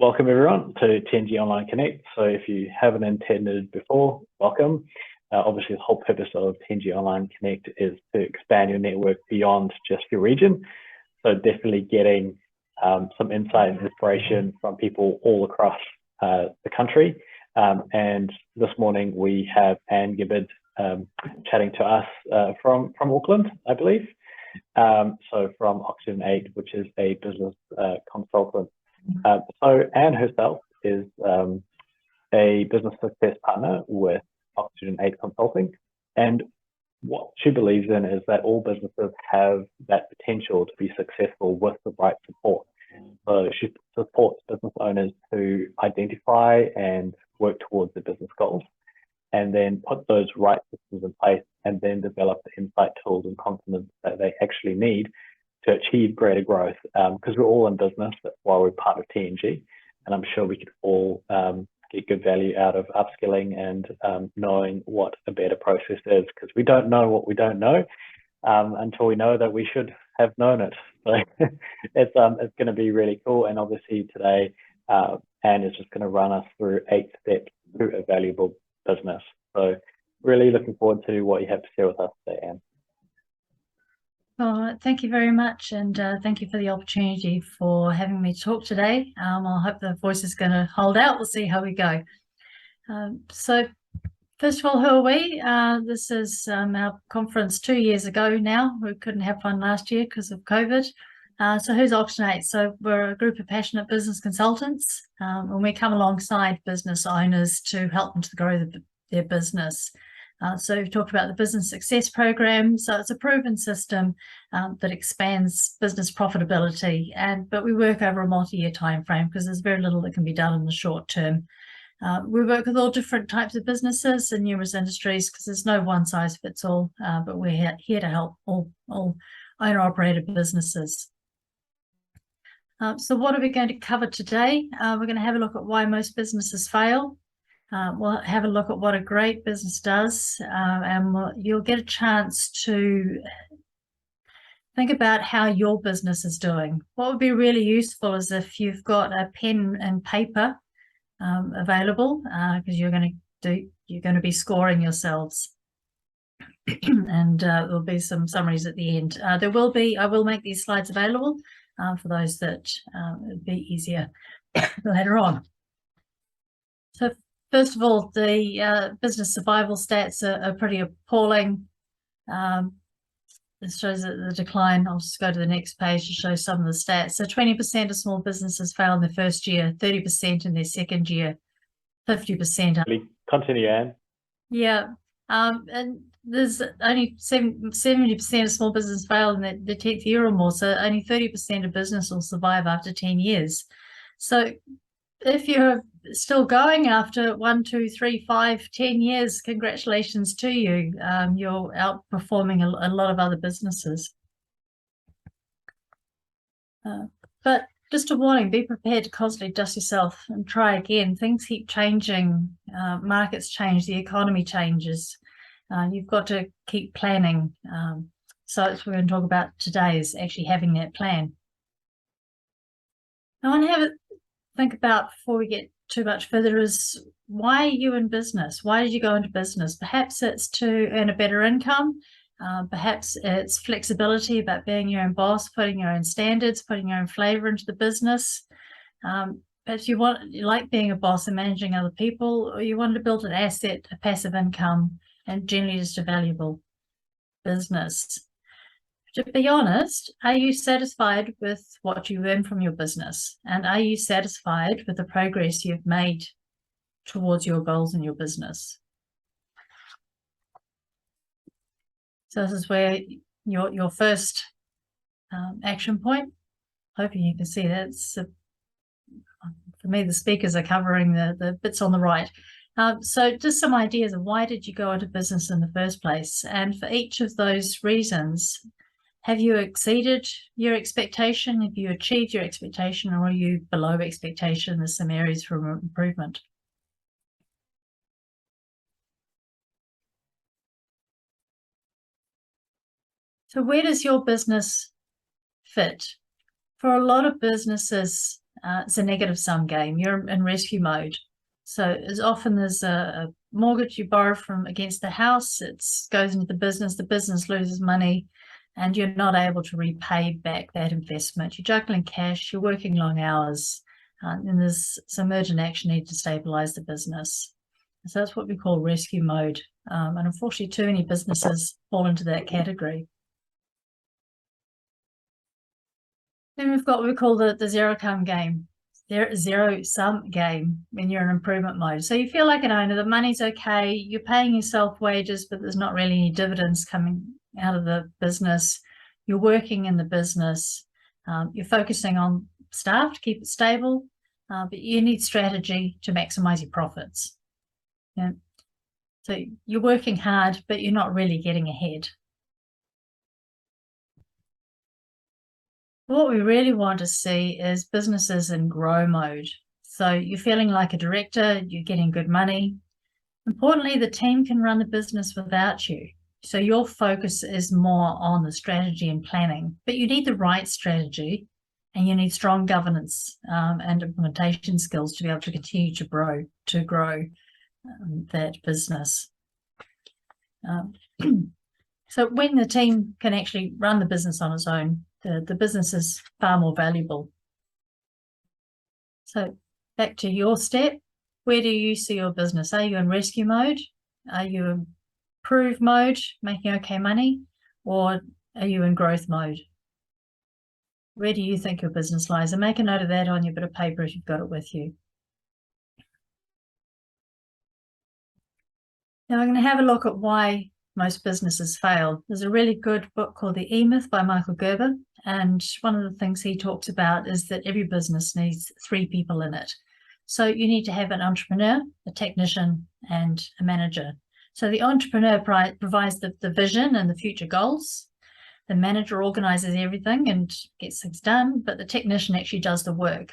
Welcome everyone to 10G Online Connect. So if you haven't attended before, welcome. Obviously the whole purpose of 10G Online Connect is to expand your network beyond just your region. So definitely getting some insight and inspiration from people all across the country. And this morning we have Gibbard chatting to us from Auckland, I believe. So from Oxygen 8, which is a business consultant. So Anne herself is a business success partner with Oxygen 8 Consulting, and what she believes in is that all businesses have that potential to be successful with the right support. So she supports business owners to identify and work towards their business goals, and then put those right systems in place, and then develop the insight tools and confidence that they actually need to achieve greater growth, because we're all in business. That's why we're part of TNG, and I'm sure we could all get good value out of upskilling and knowing what a better process is, because we don't know what we don't know until we know that we should have known it. So it's going to be really cool. And obviously today, Anne is just going to run us through 8 steps to a valuable business. So really looking forward to what you have to share with us today, Anne. Well, thank you very much, and thank you for the opportunity for having me talk today. I hope the voice is going to hold out. We'll see how we go. So first of all, who are we? This is our conference 2 years ago now. We couldn't have one last year because of COVID. So who's Oxygen 8? So we're a group of passionate business consultants, and we come alongside business owners to help them to grow their business. So we've talked about the business success program. So it's a proven system that expands business profitability, but we work over a multi-year time frame because there's very little that can be done in the short term. We work with all different types of businesses in numerous industries because there's no one size fits all, but we're here to help all owner-operated businesses. So what are we going to cover today? We're going to have a look at why most businesses fail. We'll have a look at what a great business does, and you'll get a chance to think about how your business is doing. What would be really useful is if you've got a pen and paper available, because you're going to be scoring yourselves, and there'll be some summaries at the end. I will make these slides available for those that it'd be easier later on. So first of all, the business survival stats are pretty appalling. This shows the decline. I'll just go to the next page to show some of the stats. So 20% of small businesses fail in their first year, 30% in their second year, 50%. Continue, Anne. Yeah, and there's only 70% of small businesses fail in their 10th year or more. So only 30% of business will survive after 10 years. So if you're still going after 1, 2, 3, 5, 10 years, congratulations to you. You're outperforming a lot of other businesses. But just a warning, be prepared to constantly dust yourself and try again. Things keep changing. Markets change, the economy changes. You've got to keep planning. So that's what we're going to talk about today, is actually having that plan. I want to have a think about, before we get too much further, is why are you in business? Why did you go into business? Perhaps it's to earn a better income. Perhaps it's flexibility about being your own boss, putting your own standards, putting your own flavor into the business. Perhaps you like being a boss and managing other people, or you wanted to build an asset, a passive income, and generally just a valuable business. To be honest, are you satisfied with what you earn from your business? And are you satisfied with the progress you've made towards your goals in your business? So this is where your first action point. Hoping you can see that. For me, the speakers are covering the bits on the right. So just some ideas of why did you go into business in the first place? And for each of those reasons, have you exceeded your expectation? Have you achieved your expectation, or are you below expectation? There's some areas for improvement. So where does your business fit? For a lot of businesses, it's a negative sum game. You're in rescue mode. So as often there's a mortgage you borrow from against the house, it goes into the business loses money, and you're not able to repay back that investment. You're juggling cash, you're working long hours, and there's some urgent action needed to stabilize the business. So that's what we call rescue mode. And unfortunately, too many businesses fall into that category. Then we've got what we call the zero-sum game. Zero-sum game when you're in improvement mode. So you feel like an owner, the money's okay, you're paying yourself wages, but there's not really any dividends coming out of the business. You're working in the business. You're focusing on staff to keep it stable, but you need strategy to maximize your profits. Yeah. So you're working hard, but you're not really getting ahead. What we really want to see is businesses in grow mode. So you're feeling like a director, you're getting good money. Importantly, the team can run the business without you. So your focus is more on the strategy and planning, but you need the right strategy and you need strong governance and implementation skills to be able to continue to grow that business. So when the team can actually run the business on its own, the business is far more valuable. So back to your step, where do you see your business? Are you in rescue mode? Are you in improve mode, making okay money? Or are you in growth mode? Where do you think your business lies? And make a note of that on your bit of paper if you've got it with you. Now we're going to have a look at why most businesses fail. There's a really good book called The E-Myth by Michael Gibbard, and one of the things he talks about is that every business needs 3 people in it. So you need to have an entrepreneur, a technician, and a manager. So the entrepreneur provides the vision and the future goals. The manager organizes everything and gets things done, but the technician actually does the work.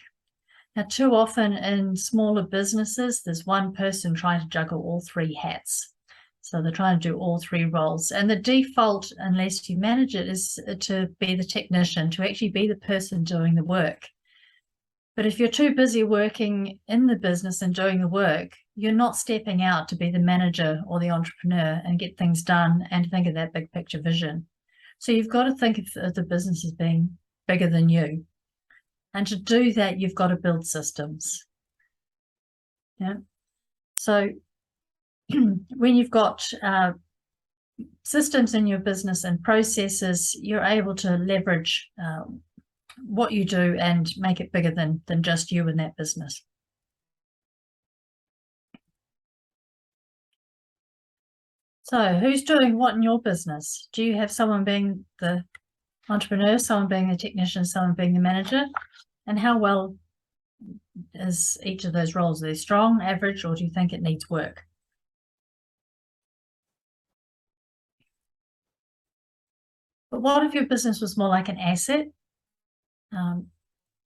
Now, too often in smaller businesses, there's one person trying to juggle all 3 hats. So they're trying to do all 3 roles. And the default, unless you manage it, is to be the technician, to actually be the person doing the work. But if you're too busy working in the business and doing the work, you're not stepping out to be the manager or the entrepreneur and get things done and think of that big picture vision. So you've got to think of the business as being bigger than you. And to do that, you've got to build systems. Yeah. So when you've got systems in your business and processes, you're able to leverage what you do and make it bigger than just you in that business. So who's doing what in your business? Do you have someone being the entrepreneur, someone being the technician, someone being the manager? And how well is each of those roles? Are they strong, average, or do you think it needs work? But what if your business was more like an asset?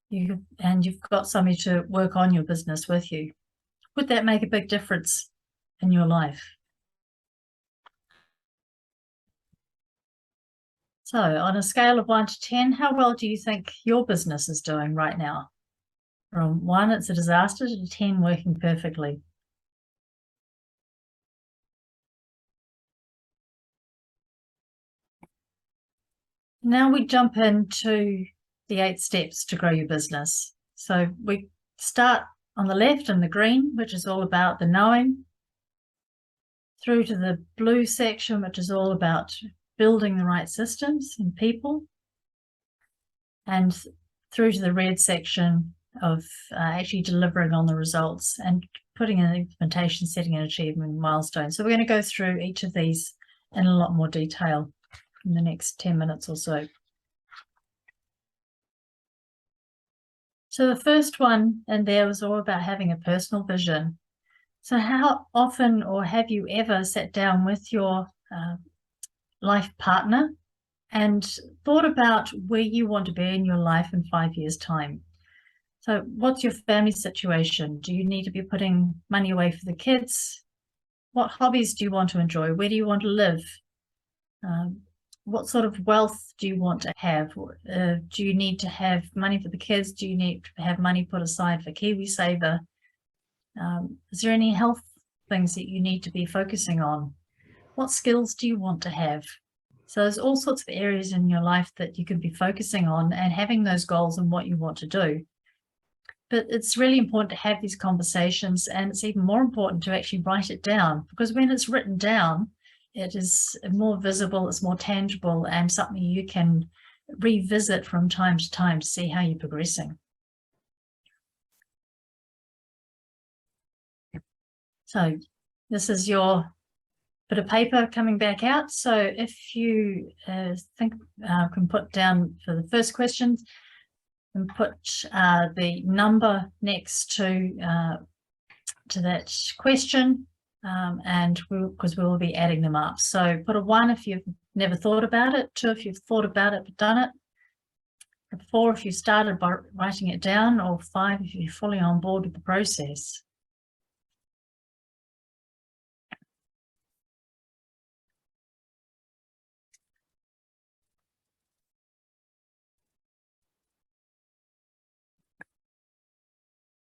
You've got somebody to work on your business with you. Would that make a big difference in your life? So on a scale of 1 to 10, how well do you think your business is doing right now? From 1, it's a disaster, to 10, working perfectly. Now we jump into the 8 steps to grow your business. So we start on the left in the green, which is all about the knowing, through to the blue section, which is all about building the right systems and people, and through to the red section of actually delivering on the results and putting in implementation, setting and achievement milestones. So we're going to go through each of these in a lot more detail in the next 10 minutes or so. So the first one in there was all about having a personal vision. So how often, or have you ever sat down with your life partner and thought about where you want to be in your life in 5 years' time? So what's your family situation? Do you need to be putting money away for the kids? What hobbies do you want to enjoy? Where do you want to live? What sort of wealth do you want to have? Do you need to have money for the kids? Do you need to have money put aside for KiwiSaver? Is there any health things that you need to be focusing on? What skills do you want to have? So there's all sorts of areas in your life that you can be focusing on and having those goals and what you want to do. But it's really important to have these conversations, and it's even more important to actually write it down, because when it's written down, it is more visible, it's more tangible, and something you can revisit from time to time to see how you're progressing. So this is your bit of paper coming back out. So if you can put down for the first question and put the number next to that question, and because we will be adding them up. So put a 1 if you've never thought about it, 2 if you've thought about it but done it, 4 if you started by writing it down, or 5 if you're fully on board with the process.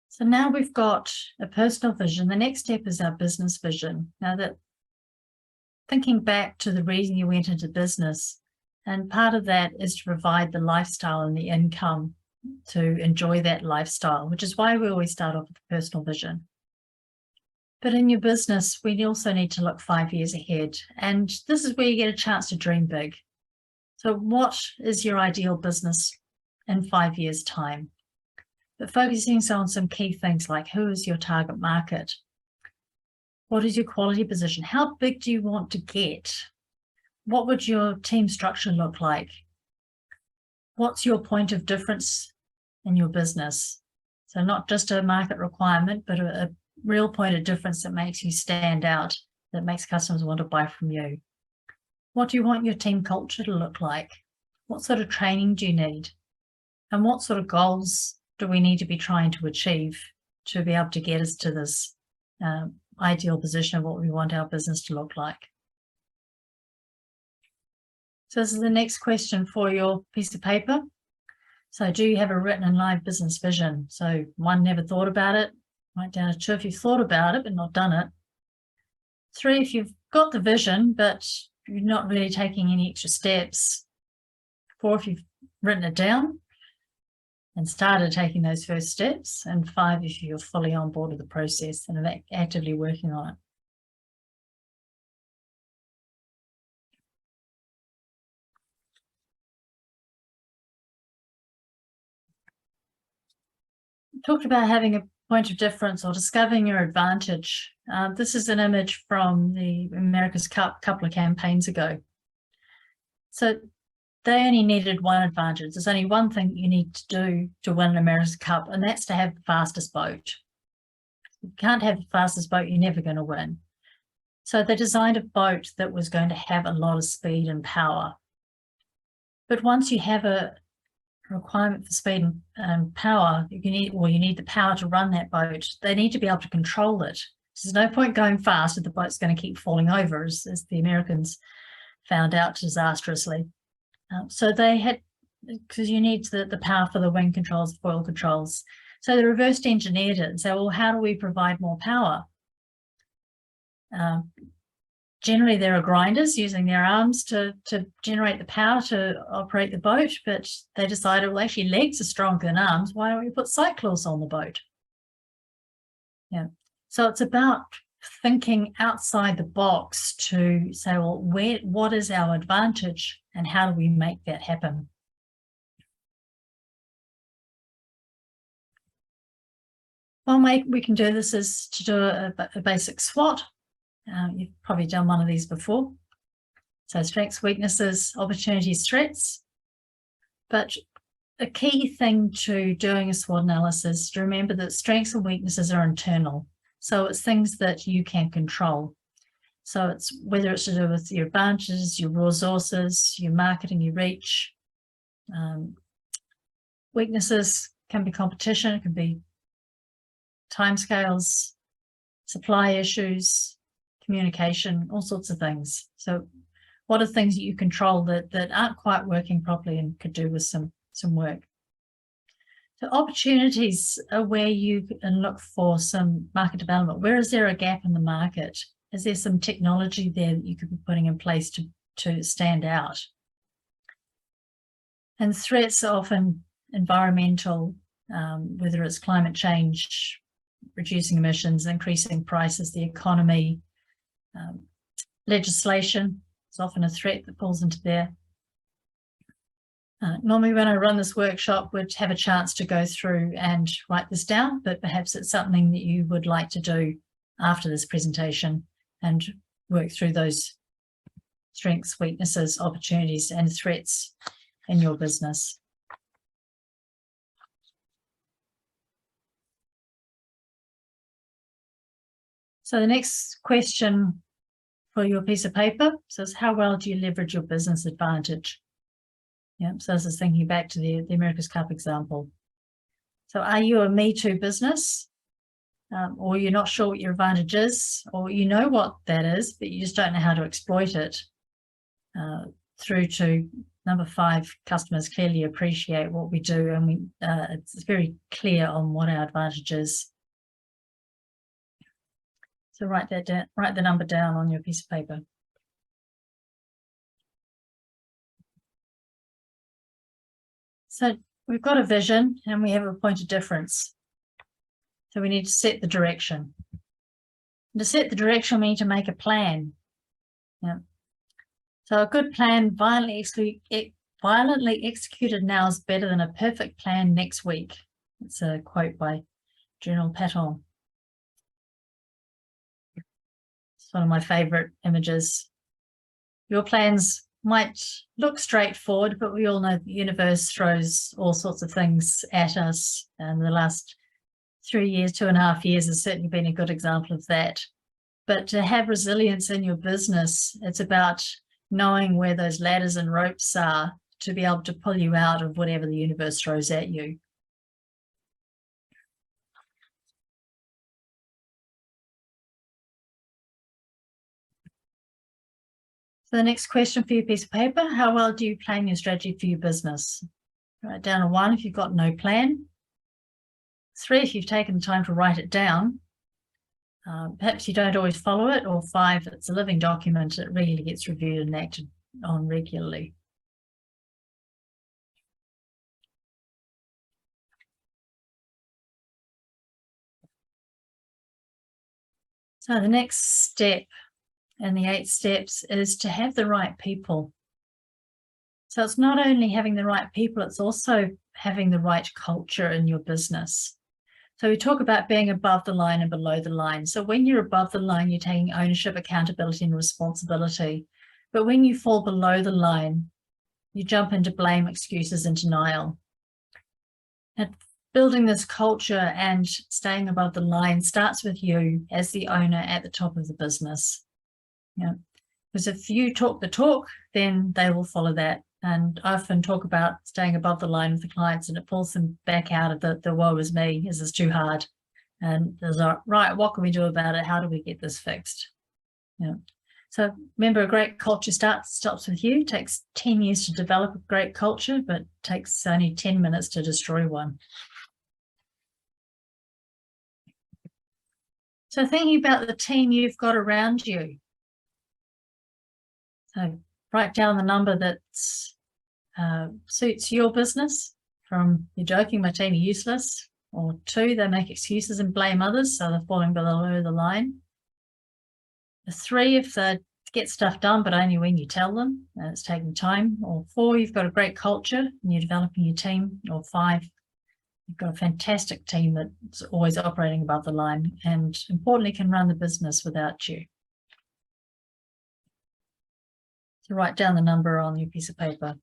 So now we've got a personal vision. The next step is our business vision. Now, that thinking back to the reason you went into business, and part of that is to provide the lifestyle and the income to enjoy that lifestyle, which is why we always start off with the personal vision. But in your business, we also need to look 5 years ahead. And this is where you get a chance to dream big. So what is your ideal business in 5 years' time? But focusing on some key things like, who is your target market? What is your quality position? How big do you want to get? What would your team structure look like? What's your point of difference in your business? So not just a market requirement, but a real point of difference that makes you stand out, that makes customers want to buy from you. What do you want your team culture to look like? What sort of training do you need? And what sort of goals do we need to be trying to achieve to be able to get us to this ideal position of what we want our business to look like? So this is the next question for your piece of paper. So do you have a written and live business vision? So 1, never thought about it. Write down a 2 if you've thought about it but not done it. 3 if you've got the vision but you're not really taking any extra steps. 4 if you've written it down and started taking those first steps, and 5 if you're fully on board with the process and are actively working on it. We talked about having a point of difference or discovering your advantage. This is an image from the America's Cup a couple of campaigns ago. So they only needed one advantage. There's only one thing you need to do to win an America's Cup, and that's to have the fastest boat. If you can't have the fastest boat, you're never going to win. So they designed a boat that was going to have a lot of speed and power. But once you have a requirement for speed and power, you need the power to run that boat. They need to be able to control it. There's no point going fast if the boat's going to keep falling over, as the Americans found out disastrously. So they had, because you need the power for the wing controls, the foil controls. So they reversed engineered it and said, well, how do we provide more power? Generally, there are grinders using their arms to generate the power to operate the boat, but they decided, well, actually, legs are stronger than arms. Why don't we put cyclists on the boat? Yeah. So it's about thinking outside the box to say, well, what is our advantage and how do we make that happen? One way we can do this is to do a basic SWOT. You've probably done one of these before. So strengths, weaknesses, opportunities, threats. But a key thing to doing a SWOT analysis is to remember that strengths and weaknesses are internal. So it's things that you can control. So it's whether it's to do with your advantages, your resources, your marketing, your reach. Weaknesses can be competition, it can be timescales, supply issues, communication, all sorts of things. So what are things that you control that aren't quite working properly and could do with some work. So opportunities are where you can look for some market development. Where is there a gap in the market? Is there some technology there that you could be putting in place to stand out? And threats are often environmental, whether it's climate change, reducing emissions, increasing prices, the economy, legislation is often a threat that falls into there. Normally when I run this workshop, we'd have a chance to go through and write this down, but perhaps it's something that you would like to do after this presentation and work through those strengths, weaknesses, opportunities, and threats in your business. So the next question for your piece of paper says, how well do you leverage your business advantage? Yeah, so this is thinking back to the America's Cup example. So are you a Me Too business? Or you're not sure what your advantage is, or you know what that is, but you just don't know how to exploit it? Through to number 5, customers clearly appreciate what we do, and it's very clear on what our advantage is. So write that down, write the number down on your piece of paper. So we've got a vision and we have a point of difference. So we need to set the direction. And to set the direction, we need to make a plan. Yeah. So a good plan violently executed now is better than a perfect plan next week. It's a quote by General Patton. It's one of my favorite images. Your plans might look straightforward, but we all know the universe throws all sorts of things at us. And the last 3 years, 2.5 years has certainly been a good example of that. But to have resilience in your business, it's about knowing where those ladders and ropes are to be able to pull you out of whatever the universe throws at you. So the next question for your piece of paper, how well do you plan your strategy for your business? Write down a 1 if you've got no plan. 3 if you've taken the time to write it down. Perhaps you don't always follow it, or 5, it's a living document, it really gets reviewed and acted on regularly. So the next step in the 8 steps is to have the right people. So it's not only having the right people, it's also having the right culture in your business. So we talk about being above the line and below the line. So when you're above the line, you're taking ownership, accountability, and responsibility. But when you fall below the line, you jump into blame, excuses, and denial. And building this culture and staying above the line starts with you as the owner at the top of the business. Yeah. Because if you talk the talk, then they will follow that. And I often talk about staying above the line with the clients, and it pulls them back out of the woe is me, this is too hard. And there's a, right, what can we do about it? How do we get this fixed? Yeah. So remember, a great culture stops with you. It takes 10 years to develop a great culture, but it takes only 10 minutes to destroy one. So thinking about the team you've got around you. So write down the number that suits your business, from you're joking, my team are useless, or 2, they make excuses and blame others, so they're falling below the line. 3, if they get stuff done, but only when you tell them and it's taking time. Or 4, you've got a great culture and you're developing your team. Or 5, you've got a fantastic team that's always operating above the line and importantly can run the business without you. So write down the number on your piece of paper.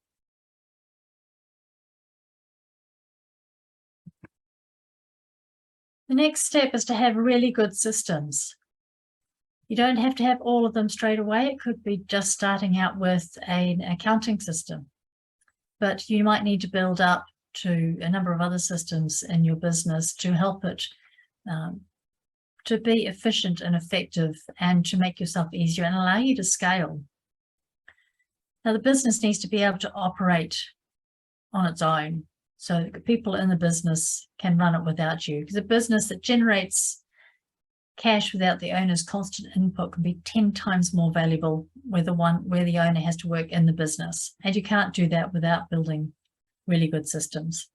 The next step is to have really good systems. You don't have to have all of them straight away. It could be just starting out with an accounting system, but you might need to build up to a number of other systems in your business to help it to be efficient and effective and to make yourself easier and allow you to scale. Now, the business needs to be able to operate on its own, so that people in the business can run it without you. Because a business that generates cash without the owner's constant input can be 10 times more valuable where the owner has to work in the business. And you can't do that without building really good systems.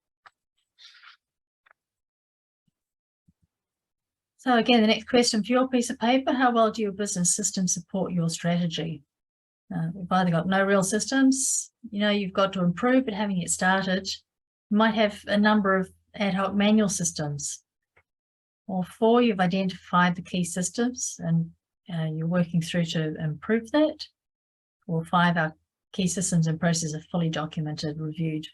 So again, the next question for your piece of paper: how well do your business systems support your strategy? We've either got no real systems, you've got to improve, but having it started, you might have a number of ad hoc manual systems. Or 4, you've identified the key systems and you're working through to improve that. Or 5, our key systems and processes are fully documented, reviewed.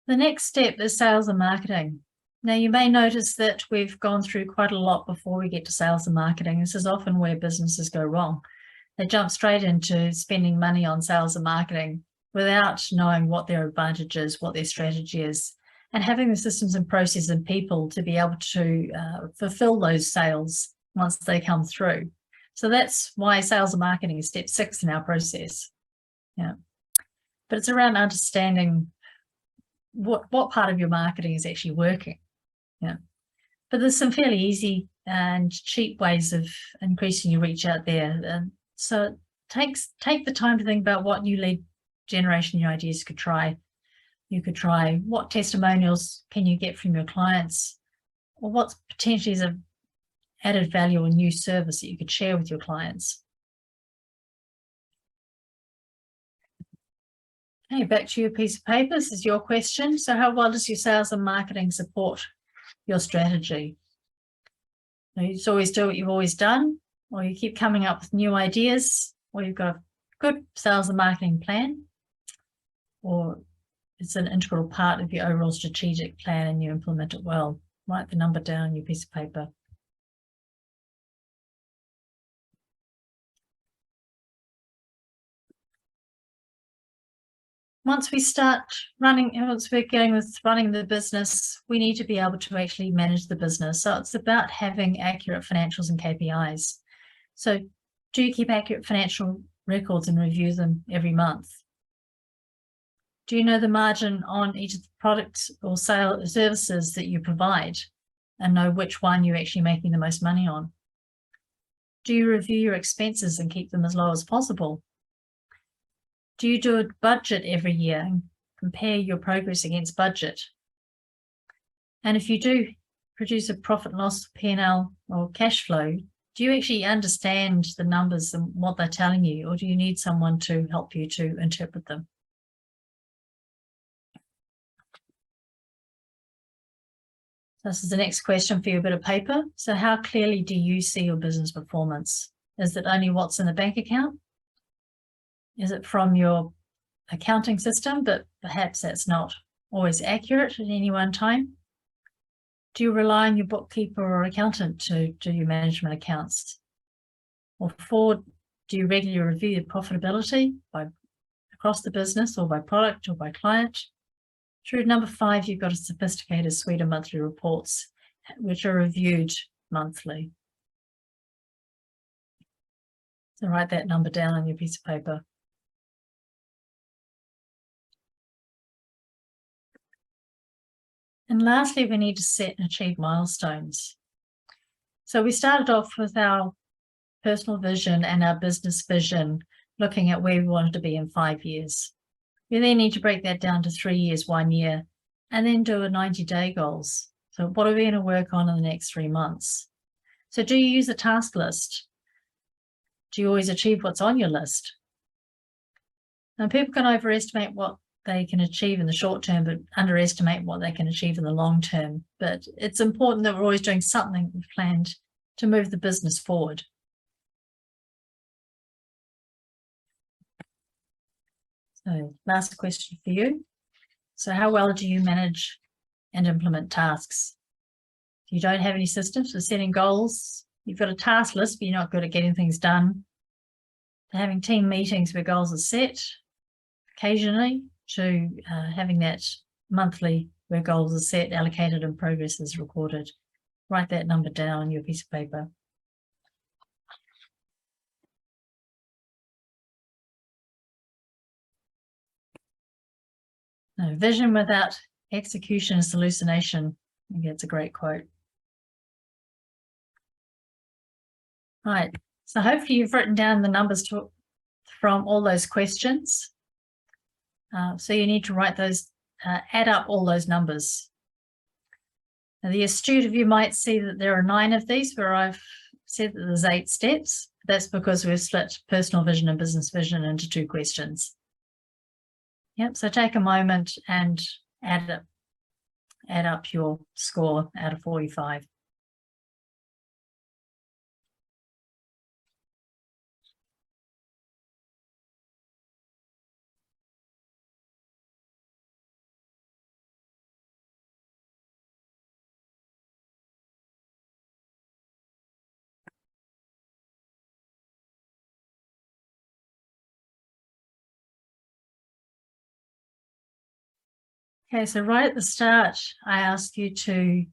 The next step is sales and marketing. Now, you may notice that we've gone through quite a lot before we get to sales and marketing. This is often where businesses go wrong. They jump straight into spending money on sales and marketing without knowing what their advantage is, what their strategy is, and having the systems and processes and people to be able to fulfill those sales once they come through. So that's why sales and marketing is step 6 in our process. Yeah, but it's around understanding what part of your marketing is actually working. Yeah, but there's some fairly easy and cheap ways of increasing your reach out there. And so take the time to think about what new lead generation your ideas could try. You could try what testimonials can you get from your clients, or what potentially is an added value or new service that you could share with your clients. Okay, back to your piece of paper. This is your question. So how well does your sales and marketing support your strategy? You just always do what you've always done, or you keep coming up with new ideas, or you've got a good sales and marketing plan, or it's an integral part of your overall strategic plan and you implement it well. Write the number down on your piece of paper. Once we're going with running the business, we need to be able to actually manage the business. So it's about having accurate financials and KPIs. So do you keep accurate financial records and review them every month? Do you know the margin on each of the products or services that you provide and know which one you're actually making the most money on? Do you review your expenses and keep them as low as possible? Do you do a budget every year and compare your progress against budget? And if you do produce a profit and loss P&L or cash flow, do you actually understand the numbers and what they're telling you, or do you need someone to help you to interpret them? So this is the next question for your bit of paper. So how clearly do you see your business performance? Is it only what's in the bank account? Is it from your accounting system, but perhaps that's not always accurate at any one time? Do you rely on your bookkeeper or accountant to do your management accounts? Or 4, do you regularly review your profitability across the business, or by product, or by client? Through number 5, you've got a sophisticated suite of monthly reports, which are reviewed monthly. So write that number down on your piece of paper. And lastly, we need to set and achieve milestones. So we started off with our personal vision and our business vision, looking at where we wanted to be in 5 years. We then need to break that down to 3 years, 1 year, and then do a 90-day goals. So what are we going to work on in the next 3 months? So do you use a task list? Do you always achieve what's on your list? Now, people can overestimate what they can achieve in the short term, but underestimate what they can achieve in the long term. But it's important that we're always doing something we've planned to move the business forward. So last question for you. So how well do you manage and implement tasks? If you don't have any systems for setting goals, you've got a task list, but you're not good at getting things done. Having team meetings where goals are set occasionally, to having that monthly where goals are set, allocated, and progress is recorded. write that number down on your piece of paper. No, vision without execution is hallucination. I think that's a great quote. Right, so hopefully you've written down the numbers from all those questions. So you need to write those, add up all those numbers. Now, the astute of you might see that there are 9 of these where I've said that there's 8 steps. That's because we've split personal vision and business vision into 2 questions. Yep, so take a moment and add up your score out of 45. Okay, so right at the start, I asked you to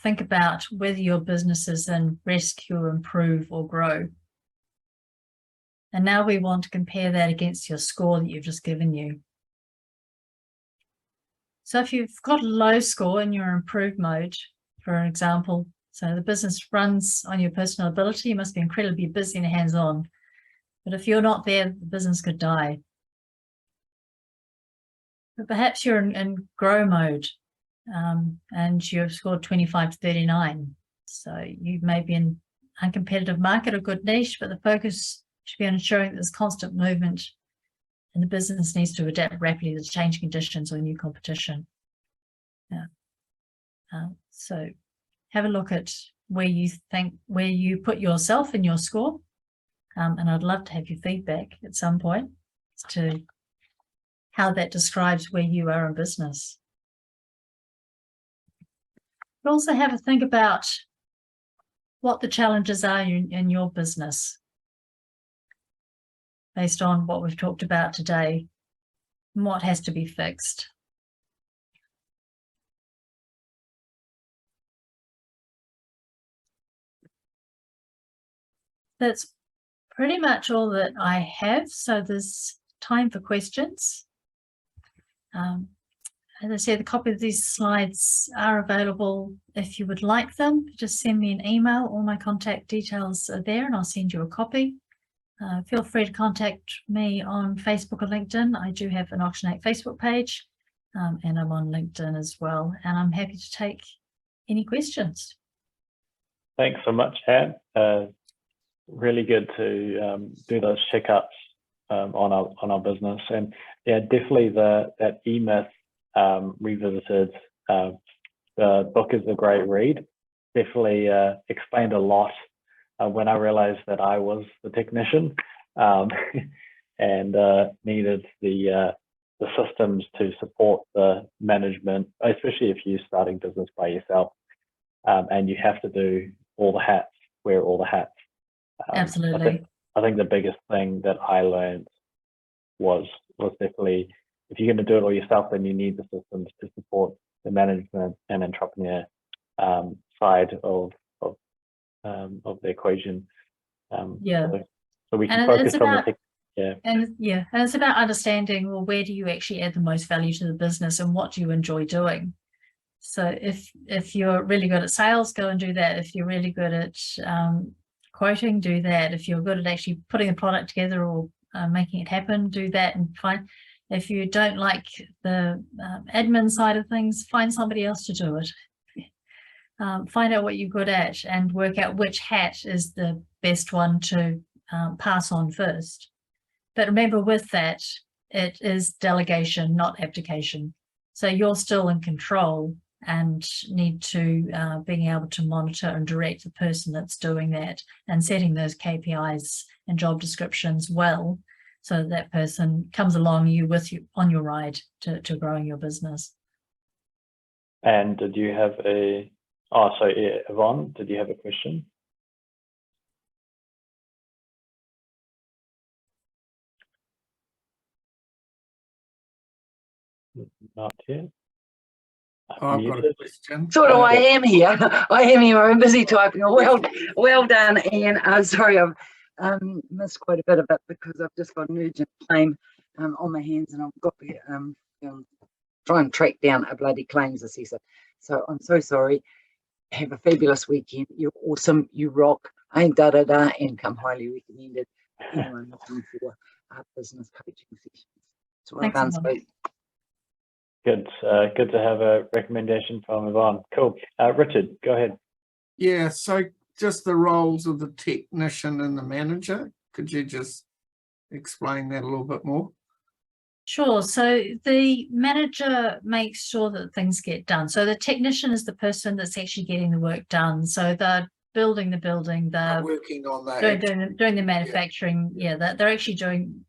think about whether your business is in rescue, improve, or grow. And now we want to compare that against your score that you've just given you. So if you've got a low score in your improve mode, for example, so the business runs on your personal ability, you must be incredibly busy and hands-on. But if you're not there, the business could die. But perhaps you're in grow mode, and you've scored 25 to 39. So you may be in a competitive market, a good niche, but the focus should be on ensuring that there's constant movement and the business needs to adapt rapidly to changing conditions or new competition. Yeah. So have a look at where you put yourself in your score. And I'd love to have your feedback at some point as to how that describes where you are in business. But also have a think about what the challenges are in your business based on what we've talked about today and what has to be fixed. That's pretty much all that I have. So there's time for questions. As I said, the copy of these slides are available if you would like them. Just send me an email. All my contact details are there and I'll send you a copy. Feel free to contact me on Facebook or LinkedIn. I do have an Auction Act Facebook page, and I'm on LinkedIn as well. And I'm happy to take any questions. Thanks so much, Anne. Really good to do those checkups on our business, and yeah, definitely that E-Myth revisited. The book is a great read. Definitely explained a lot when I realized that I was the technician and needed the systems to support the management, especially if you're starting business by yourself, and you have to do all the hats, wear all the hats. Absolutely. I think the biggest thing that I learned was definitely, if you're going to do it all yourself, then you need the systems to support the management and entrepreneur side of the equation. Yeah. So we can focus on the And it's about understanding, well, where do you actually add the most value to the business and what do you enjoy doing? So if you're really good at sales, go and do that. If you're really good at quoting, do that. If you're good at actually putting a product together or making it happen, do that. And if you don't like the admin side of things, find somebody else to do it. Find out what you're good at and work out which hat is the best one to pass on first. But remember, with that, it is delegation, not abdication. So you're still in control and need to being able to monitor and direct the person that's doing that and setting those KPIs and job descriptions well, so that person comes along with you on your ride to growing your business. And did you have Yvonne, did you have a question? Not yet. I've got a question. Sort of, I am here. I am here. I'm busy typing. Well done, Ian. Sorry, I've missed quite a bit of it because I've just got an urgent claim on my hands, and I've got to try and track down a bloody claims assessor. So I'm so sorry. Have a fabulous weekend. You're awesome. You rock. And come highly recommended for anyone looking for business coaching sessions. So well done, Sweet. Good to have a recommendation from Yvonne. Cool. Richard, go ahead. Yeah, so just the roles of the technician and the manager. Could you just explain that a little bit more? Sure. So the manager makes sure that things get done. So the technician is the person that's actually getting the work done. So they're building the building, they're working on that, doing the manufacturing. Yeah, they're actually doing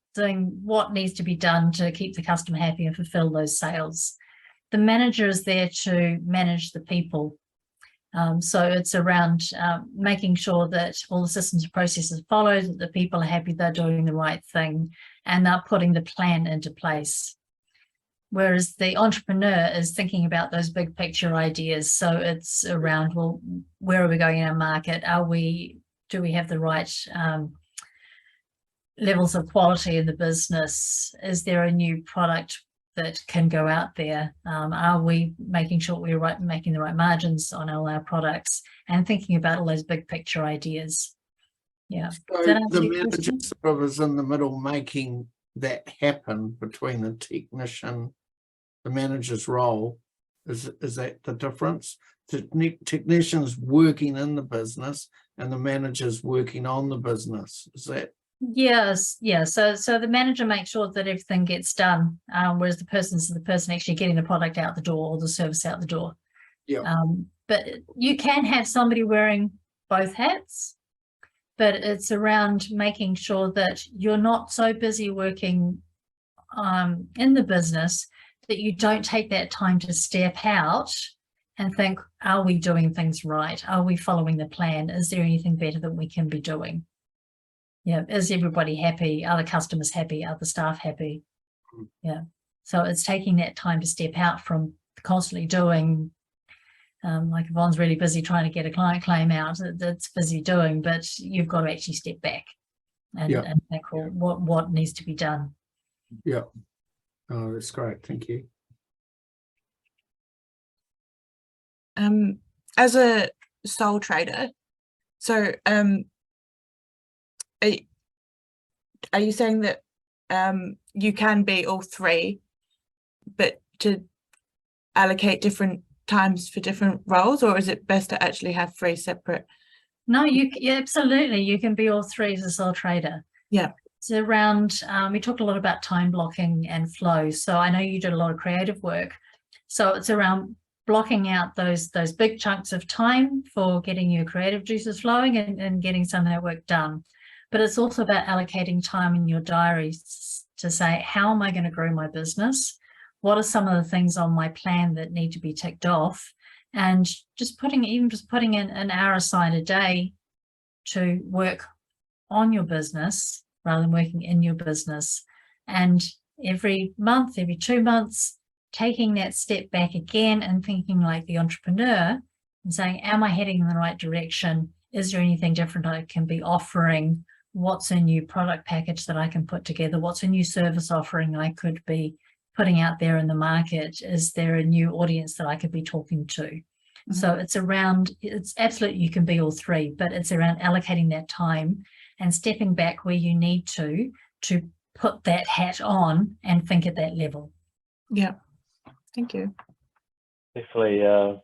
what needs to be done to keep the customer happy and fulfill those sales. The manager is there to manage the people. So it's around making sure that all the systems and processes are followed, that the people are happy, they're doing the right thing, and they're putting the plan into place. Whereas the entrepreneur is thinking about those big picture ideas. So it's around, well, where are we going in our market? Do we have the right levels of quality in the business? Is there a new product that can go out there? Are we making sure we're making the right margins on all our products, and thinking about all those big picture ideas? Yeah. So the manager sort of is in the middle making that happen between the technician, the manager's role. Is that the difference? The technician's working in the business and the manager's working on the business. Is that? Yes, yeah. So the manager makes sure that everything gets done, whereas the person actually getting the product out the door or the service out the door. Yeah. But you can have somebody wearing both hats, but it's around making sure that you're not so busy working in the business that you don't take that time to step out and think, are we doing things right? Are we following the plan? Is there anything better that we can be doing? Yeah, is everybody happy? Are the customers happy? Are the staff happy? Yeah, so it's taking that time to step out from constantly doing, like Yvonne's really busy trying to get a client claim out, that's busy doing, but you've got to actually step back and think, well, what needs to be done? Yeah, oh, that's great. Thank you. As a sole trader, so are you saying that you can be all three, but to allocate different times for different roles, or is it best to actually have three separate? No, absolutely, you can be all three as a sole trader. Yeah. It's around, we talked a lot about time blocking and flow. So I know you did a lot of creative work. So it's around blocking out those big chunks of time for getting your creative juices flowing and getting some of that work done. But it's also about allocating time in your diaries to say, how am I going to grow my business? What are some of the things on my plan that need to be ticked off? And just putting in an hour aside a day to work on your business rather than working in your business. And every month, every 2 months, taking that step back again and thinking like the entrepreneur and saying, am I heading in the right direction? Is there anything different I can be offering? What's a new product package that I can put together? What's a new service offering I could be putting out there in the market? Is there a new audience that I could be talking to? Mm-hmm. So it's absolutely, you can be all three, but it's around allocating that time and stepping back where you need to put that hat on and think at that level. Yeah, thank you. Definitely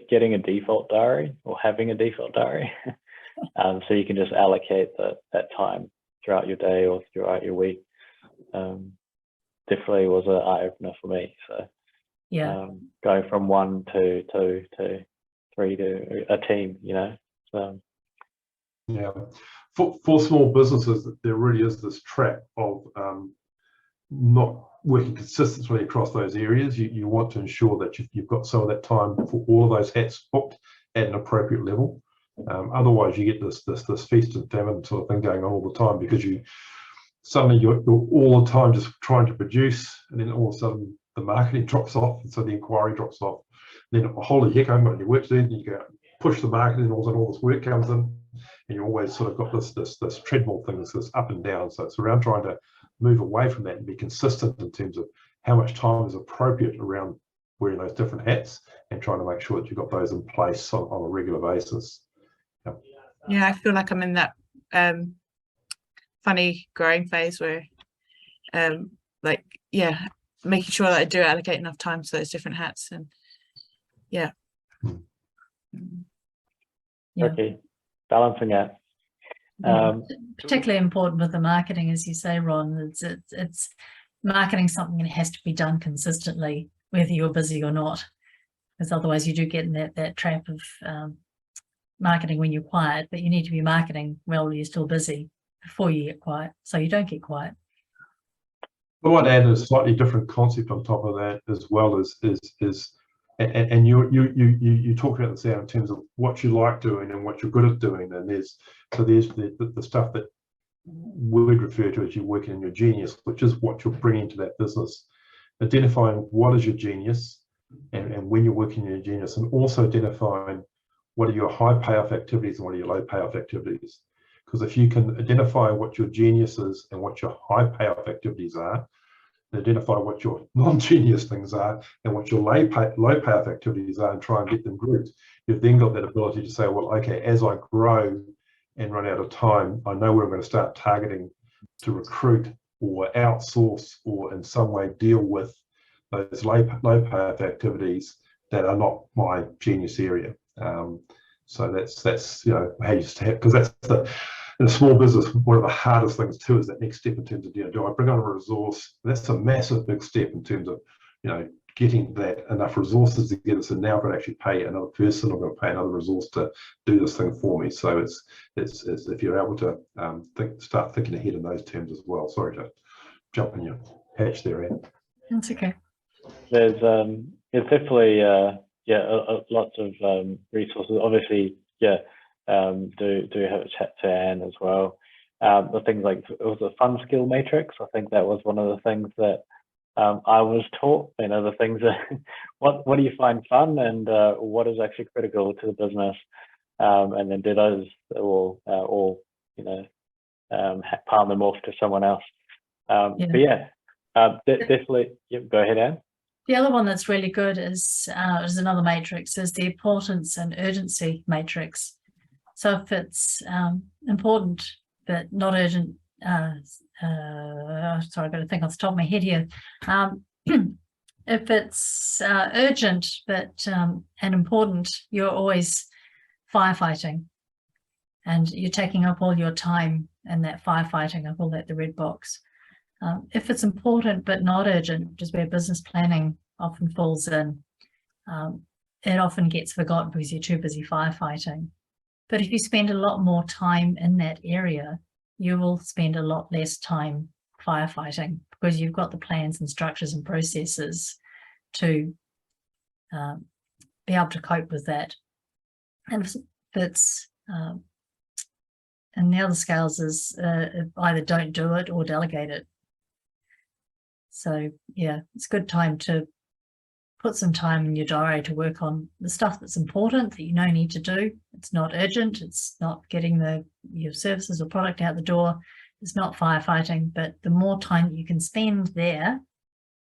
getting a default diary or having a default diary. So you can just allocate that time throughout your day or throughout your week. Definitely was an eye-opener for me. So yeah, going from 1 to 2 to 3 to a team, you know. So yeah, for small businesses, there really is this trap of not working consistently across those areas. You want to ensure that you've got some of that time for all of those hats booked at an appropriate level. Otherwise, you get this feast and famine sort of thing going on all the time, because you're all the time just trying to produce, and then all of a sudden the marketing drops off, and so the inquiry drops off. then holy heck, I haven't got any work to do. Then you go push the market, and all this work comes in, and you always sort of got this treadmill thing, this up and down. So it's around trying to move away from that and be consistent in terms of how much time is appropriate around wearing those different hats, and trying to make sure that you've got those in place on a regular basis. Yeah, I feel like I'm in that funny growing phase where like, yeah, making sure that I do allocate enough time to those different hats, and yeah. Okay, balancing out. Particularly important with the marketing, as you say, Ron. It's marketing something that has to be done consistently, whether you're busy or not, because otherwise you do get in that trap of marketing when you're quiet. But you need to be marketing while you're still busy before you get quiet, so you don't get quiet. I might add a slightly different concept on top of that as well, and you talk about this out in terms of what you like doing and what you're good at doing, and there's the stuff that we'd refer to as you working in your genius, which is what you're bringing to that business, identifying what is your genius, and when you're working in your genius, and also identifying what are your high payoff activities and what are your low payoff activities. Because if you can identify what your genius is and what your high payoff activities are, and identify what your non-genius things are and what your low payoff activities are, and try and get them grouped, you've then got that ability to say, well, okay, as I grow and run out of time, I know where I'm going to start targeting to recruit or outsource or in some way deal with those low payoff activities that are not my genius area. So that's you know, how you start, because that's in a small business, one of the hardest things too is that next step in terms of, do I bring on a resource? That's a massive big step in terms of, you know, getting that enough resources together. So now I've got to actually pay another person, I'm going to pay another resource to do this thing for me. So it's if you're able to start thinking ahead in those terms as well. Sorry to jump in your hatch there, Anne. That's okay. There's definitely lots of resources. Obviously, do have a chat to Anne as well. The things like, it was a fun skill matrix. I think that was one of the things that I was taught. You know, the things that what do you find fun, and what is actually critical to the business, and then do those all you know, palm them off to someone else. But definitely, go ahead, Anne. The other one that's really good is another matrix, is the importance and urgency matrix. So if it's important but not urgent, sorry, I've got to think off the top of my head here. If it's urgent but and important, you're always firefighting, and you're taking up all your time in that firefighting. I call that the red box. If it's important but not urgent, which is where business planning often falls in, it often gets forgotten because you're too busy firefighting. But if you spend a lot more time in that area, you will spend a lot less time firefighting, because you've got the plans and structures and processes to be able to cope with that. And if it's and the other scales is either don't do it or delegate it. So yeah, it's a good time to put some time in your diary to work on the stuff that's important, that you know need to do. It's not urgent, it's not getting your services or product out the door, it's not firefighting, but the more time you can spend there,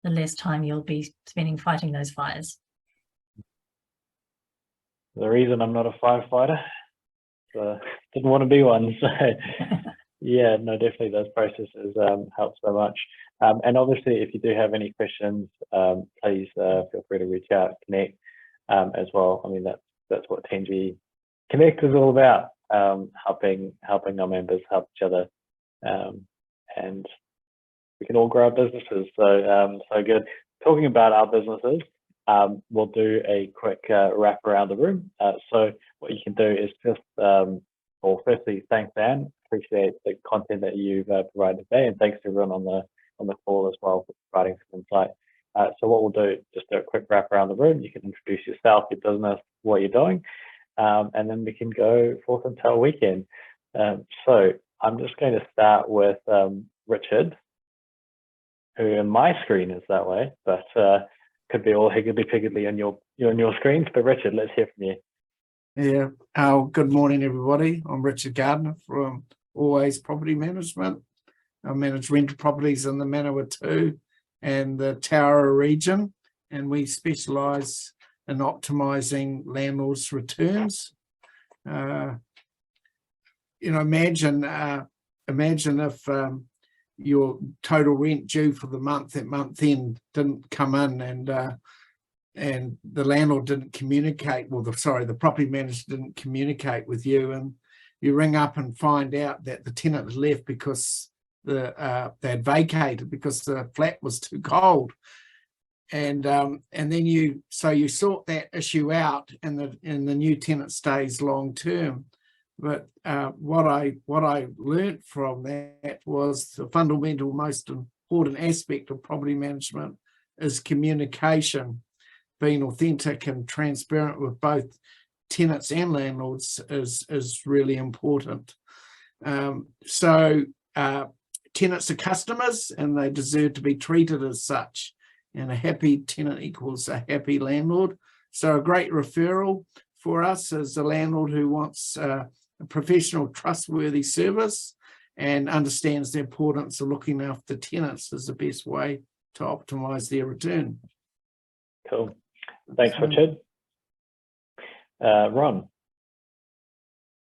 the less time you'll be spending fighting those fires. The reason I'm not a firefighter, didn't want to be one. So yeah, no, definitely those processes help so much. And obviously, if you do have any questions, please feel free to reach out, connect as well. I mean, that's what 10G Connect is all about, helping our members help each other, and we can all grow our businesses. So so good. Talking about our businesses, we'll do a quick wrap around the room. So what you can do is just, well, firstly, thanks, Anne. Appreciate the content that you've provided today, and thanks to everyone on the call as well for providing some insight. So what we'll do, just do a quick wrap around the room. You can introduce yourself, your business, what you're doing, and then we can go forth until our weekend. So I'm just going to start with Richard, who in my screen is that way, but could be all higgledy-piggledy on your screens. But Richard, let's hear from you. Yeah. Good morning, everybody. I'm Richard Gardner from Always Property Management. I manage rental properties in the Manawa 2 and the Taura region, and we specialise in optimising landlords' returns. Imagine if your total rent due for the month at month end didn't come in, and the landlord didn't communicate, the property manager didn't communicate with you, and you ring up and find out that the tenant had left because they had vacated because the flat was too cold. And then you sort that issue out, and the new tenant stays long term. But what I learnt from that was the fundamental, most important aspect of property management is communication. Being authentic and transparent with both tenants and landlords is really important. Tenants are customers, and they deserve to be treated as such. And a happy tenant equals a happy landlord. So a great referral for us is a landlord who wants a professional, trustworthy service and understands the importance of looking after tenants is the best way to optimise their return. Cool. Thanks, Richard. Ron.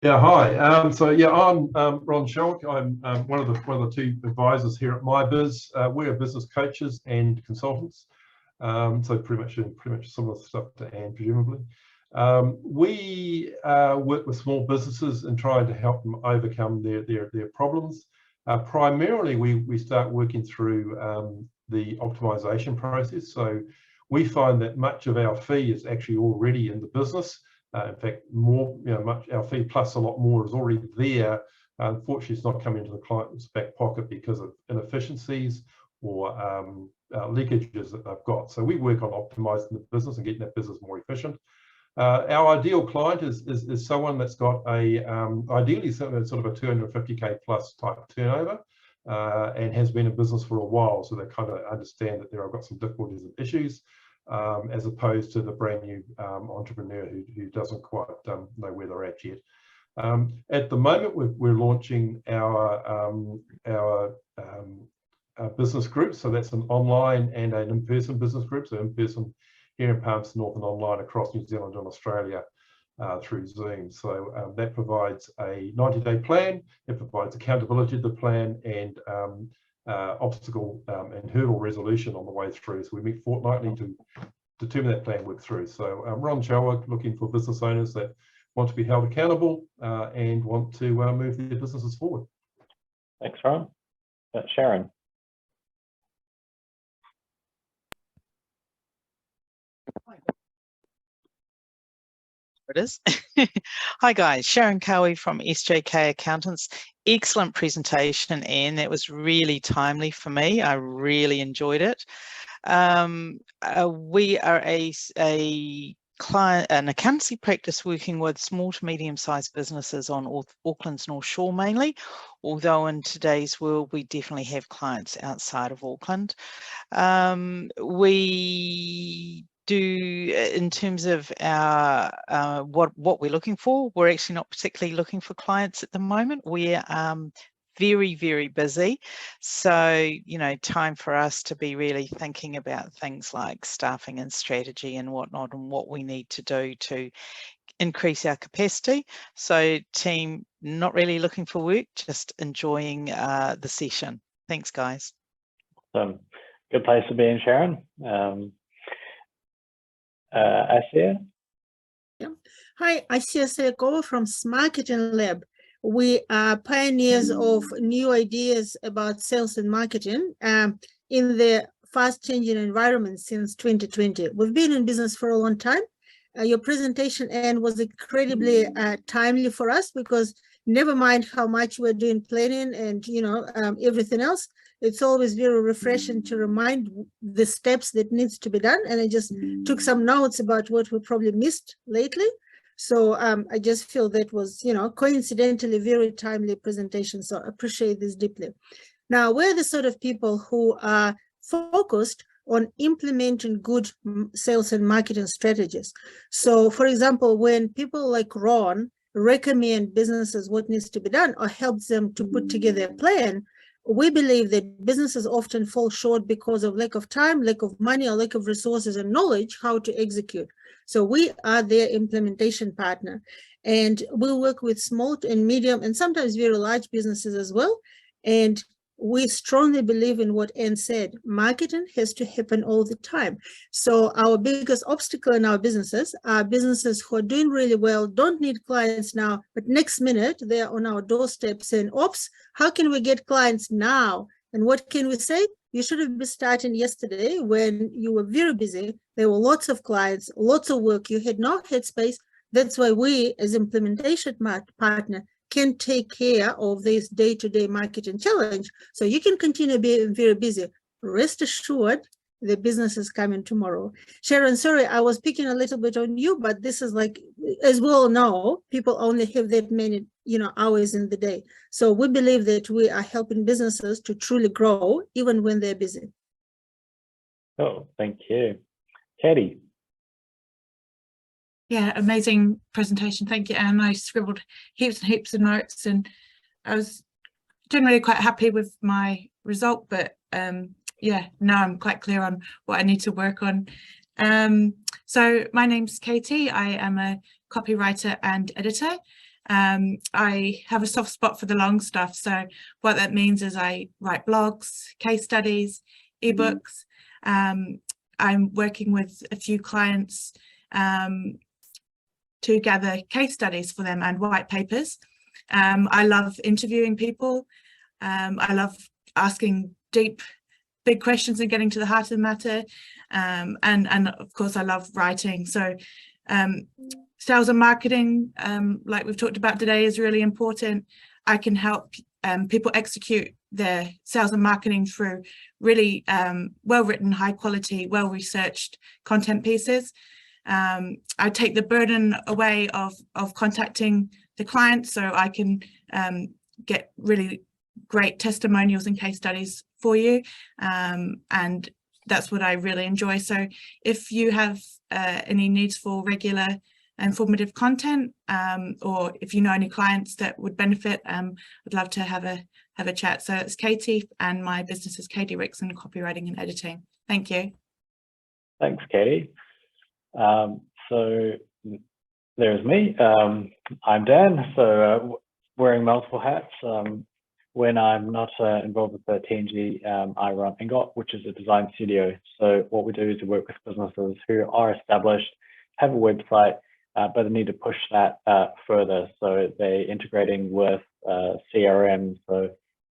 Yeah, hi. I'm Ron Shelwick. I'm one of the two advisors here at MyBiz. We're business coaches and consultants, so pretty much similar stuff to Anne, presumably. We work with small businesses and try to help them overcome their problems. Primarily, we start working through the optimization process. So we find that much of our fee is actually already in the business. In fact, our fee plus a lot more is already there. Unfortunately, it's not coming into the client's back pocket because of inefficiencies or leakages that they've got. So we work on optimizing the business and getting that business more efficient. Our ideal client is someone that's got ideally sort of a 250k plus type turnover and has been in business for a while, so they kind of understand that they've got some difficulties and issues, as opposed to the brand new entrepreneur who doesn't quite know where they're at yet. At the moment, we're launching our business group, so that's an online and an in-person business group. So in-person here in Palmerston North and online across New Zealand and Australia through Zoom. So that provides a 90-day plan. It provides accountability to the plan and obstacle and hurdle resolution on the way through. So we meet fortnightly to determine that plan work through. So Ron Shelwick, looking for business owners that want to be held accountable and want to move their businesses forward. Thanks, Ron. Sharon. It is. Hi guys, Sharon Cowie from SJK Accountants. Excellent presentation, Anne. That was really timely for me. I really enjoyed it. We are an accountancy practice working with small to medium-sized businesses on Auckland's North Shore mainly, although in today's world we definitely have clients outside of Auckland. We do, in terms of our what we're looking for, we're actually not particularly looking for clients at the moment. We're very, very busy, so time for us to be really thinking about things like staffing and strategy and whatnot, and what we need to do to increase our capacity. So team, not really looking for work, just enjoying the session. Thanks guys. Good place to be in, Sharon. Asia? Yeah. Hi, Asia Seko from Marketing Lab. We are pioneers of new ideas about sales and marketing in the fast-changing environment since 2020. We've been in business for a long time. Your presentation, Anne, was incredibly timely for us, because never mind how much we're doing planning and everything else, it's always very refreshing to remind the steps that needs to be done. And I just took some notes about what we probably missed lately. So I just feel that was, coincidentally very timely presentation. So I appreciate this deeply. Now, we're the sort of people who are focused on implementing good sales and marketing strategies. So for example, when people like Ron recommend businesses what needs to be done or helps them to put together a plan, we believe that businesses often fall short because of lack of time, lack of money, or lack of resources and knowledge how to execute. So we are their implementation partner, and we work with small and medium and sometimes very large businesses as well. And we strongly believe in what Anne said, marketing has to happen all the time. So our biggest obstacle in our businesses are businesses who are doing really well, don't need clients now, but next minute they're on our doorstep saying, oops, how can we get clients now? And what can we say? You should have been starting yesterday when you were very busy. There were lots of clients, lots of work. You had no headspace. That's why we as implementation partner can take care of this day-to-day marketing challenge. So you can continue being very busy. Rest assured, the business is coming tomorrow. Sharon, sorry, I was picking a little bit on you, but this is like, as we all know, people only have that many, hours in the day. So we believe that we are helping businesses to truly grow, even when they're busy. Oh, thank you. Katie. Yeah, amazing presentation. Thank you, Anne. I scribbled heaps and heaps of notes, and I was generally quite happy with my result, but yeah, now I'm quite clear on what I need to work on. So my name's Katie. I am a copywriter and editor. I have a soft spot for the long stuff. So what that means is I write blogs, case studies, ebooks. I'm working with a few clients to gather case studies for them and white papers. I love interviewing people. I love asking deep, big questions and getting to the heart of the matter. And of course, I love writing. So sales and marketing, like we've talked about today, is really important. I can help people execute their sales and marketing through really well-written, high-quality, well-researched content pieces. I take the burden away of contacting the client, so I can get really great testimonials and case studies for you, and that's what I really enjoy. So if you have any needs for regular informative content, or if you know any clients that would benefit, I'd love to have a chat. So it's Katie, and my business is Katie Rickson, copywriting and editing. Thank you. Thanks, Katie. So there's me. I'm Dan. So wearing multiple hats. When I'm not involved with the TNG, I run Ingot, which is a design studio. So what we do is we work with businesses who are established, have a website, but they need to push that further. So they're integrating with CRM. So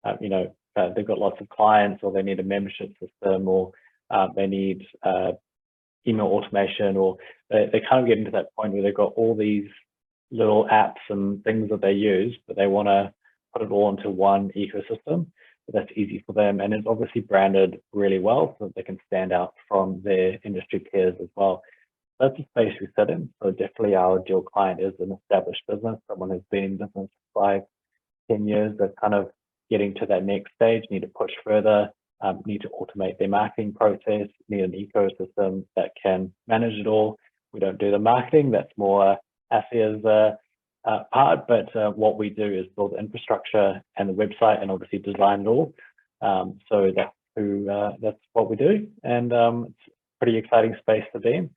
they've got lots of clients, or they need a membership system, or they need email automation, or they kind of get into that point where they've got all these little apps and things that they use, but they want to put it all into one ecosystem that's easy for them, and it's obviously branded really well so that they can stand out from their industry peers as well. That's the space we sit in. So definitely our ideal client is an established business, someone who's been in business for 5-10 years, that's kind of getting to that next stage, need to push further, need to automate their marketing process, need an ecosystem that can manage it all. We don't do the marketing, that's more Asia's part, but what we do is build the infrastructure and the website, and obviously design it all. So that's what we do, and it's a pretty exciting space to be in.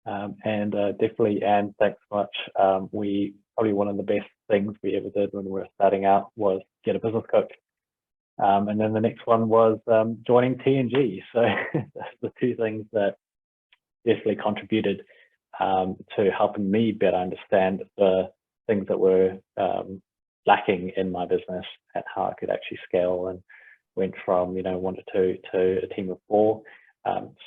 And definitely, Anne, thanks so much. We probably one of the best things we ever did when we were starting out was get a business coach. And then the next one was joining TNG. So that's the two things that definitely contributed to helping me better understand the things that were lacking in my business and how I could actually scale, and went from 1 to 2 to a team of 4.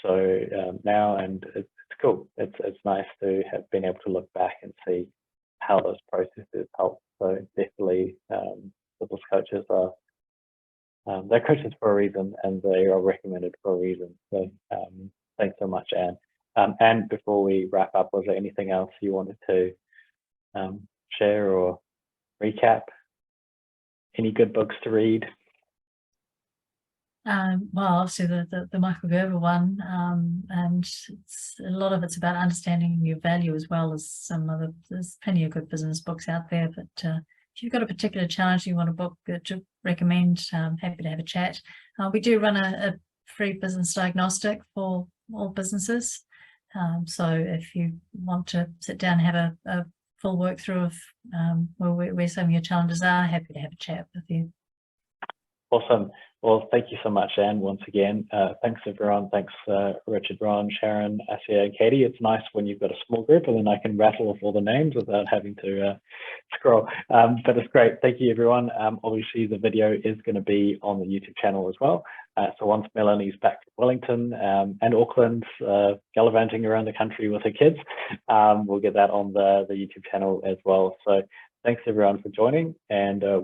So now, and it's cool. It's nice to have been able to look back and see how those processes help. So definitely business coaches are they're coaches for a reason, and they are recommended for a reason. So thanks so much, Anne. And before we wrap up, was there anything else you wanted to share or recap? Any good books to read? Well, obviously the Michael Gerber one, and a lot of it's about understanding your value as well as some other. There's plenty of good business books out there, but if you've got a particular challenge you want a book to recommend, I'm happy to have a chat. We do run a free business diagnostic for all businesses, so if you want to sit down and have a full work through of where some of your challenges are, happy to have a chat with you. Awesome. Well, thank you so much, Anne, once again. Thanks, everyone. Thanks, Richard, Ron, Sharon, Asia, and Katie. It's nice when you've got a small group and then I can rattle off all the names without having to scroll. But it's great. Thank you, everyone. Obviously, the video is going to be on the YouTube channel as well. So once Melanie's back to Wellington and Auckland, gallivanting around the country with her kids, we'll get that on the YouTube channel as well. So thanks, everyone, for joining, and we'll